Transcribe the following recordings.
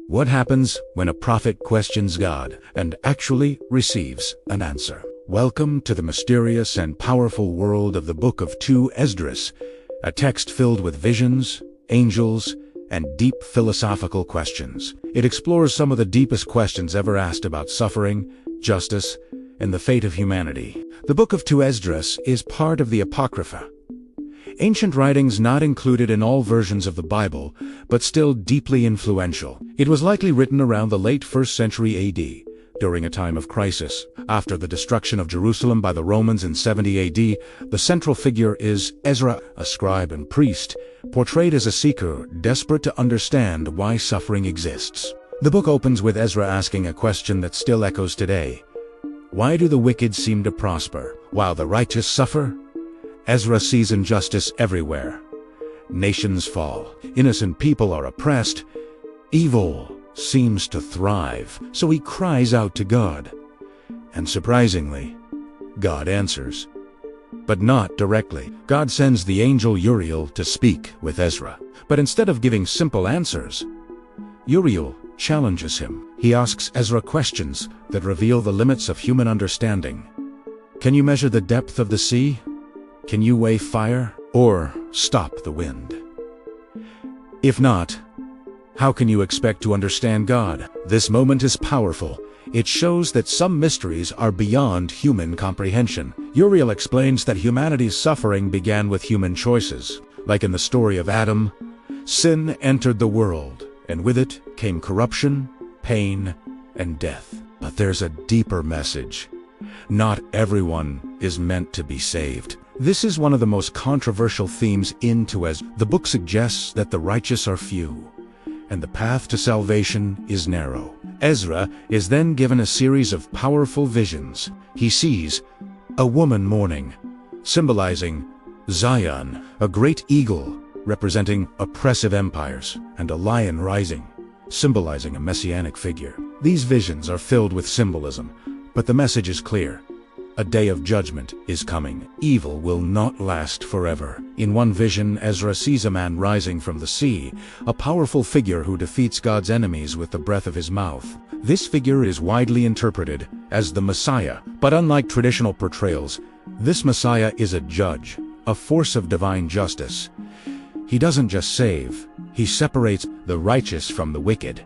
What happens when a prophet questions God and actually receives an answer? Welcome to the mysterious and powerful world of the book of 2 Esdras, a text filled with visions, angels, and deep philosophical questions. It explores some of the deepest questions ever asked about suffering, justice, and the fate of humanity. The book of 2 Esdras is part of the Apocrypha, ancient writings not included in all versions of the Bible, but still deeply influential. It was likely written around the late 1st century AD, during a time of crisis. After the destruction of Jerusalem by the Romans in 70 AD, the central figure is Ezra, a scribe and priest, portrayed as a seeker desperate to understand why suffering exists. The book opens with Ezra asking a question that still echoes today. Why do the wicked seem to prosper, while the righteous suffer? Ezra sees injustice everywhere. Nations fall, innocent people are oppressed, evil seems to thrive, so he cries out to God. And surprisingly, God answers. But not directly. God sends the angel Uriel to speak with Ezra. But instead of giving simple answers, Uriel challenges him. He asks Ezra questions that reveal the limits of human understanding. Can you measure the depth of the sea? Can you weigh fire or stop the wind? If not, how can you expect to understand God? This moment is powerful. It shows that some mysteries are beyond human comprehension. Uriel explains that humanity's suffering began with human choices. Like in the story of Adam, sin entered the world, and with it came corruption, pain, and death. But there's a deeper message. Not everyone is meant to be saved. This is one of the most controversial themes in 2 Esdras. The book suggests that the righteous are few, and the path to salvation is narrow. Ezra is then given a series of powerful visions. He sees a woman mourning, symbolizing Zion, a great eagle representing oppressive empires, and a lion rising, symbolizing a messianic figure. These visions are filled with symbolism, but the message is clear. A day of judgment is coming. Evil will not last forever. In one vision, Ezra sees a man rising from the sea, a powerful figure who defeats God's enemies with the breath of his mouth. This figure is widely interpreted as the Messiah, but unlike traditional portrayals, this Messiah is a judge, a force of divine justice. He doesn't just save, he separates the righteous from the wicked,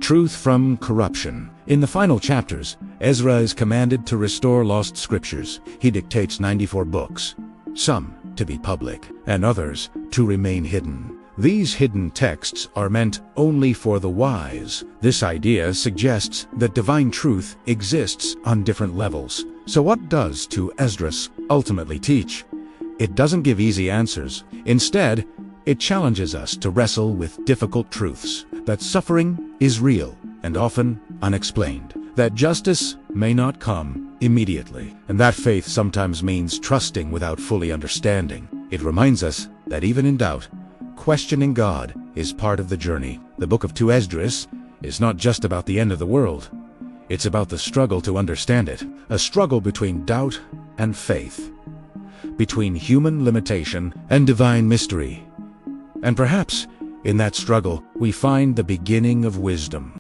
truth from corruption. In the final chapters, Ezra is commanded to restore lost scriptures. He dictates 94 books, some to be public, and others to remain hidden. These hidden texts are meant only for the wise. This idea suggests that divine truth exists on different levels. So what does 2 Esdras ultimately teach? It doesn't give easy answers. Instead, it challenges us to wrestle with difficult truths, that suffering is real and often unexplained, that justice may not come immediately, and that faith sometimes means trusting without fully understanding. It reminds us that even in doubt, questioning God is part of the journey. The book of 2 Esdras is not just about the end of the world. It's about the struggle to understand it, a struggle between doubt and faith, between human limitation and divine mystery. And perhaps, in that struggle, we find the beginning of wisdom.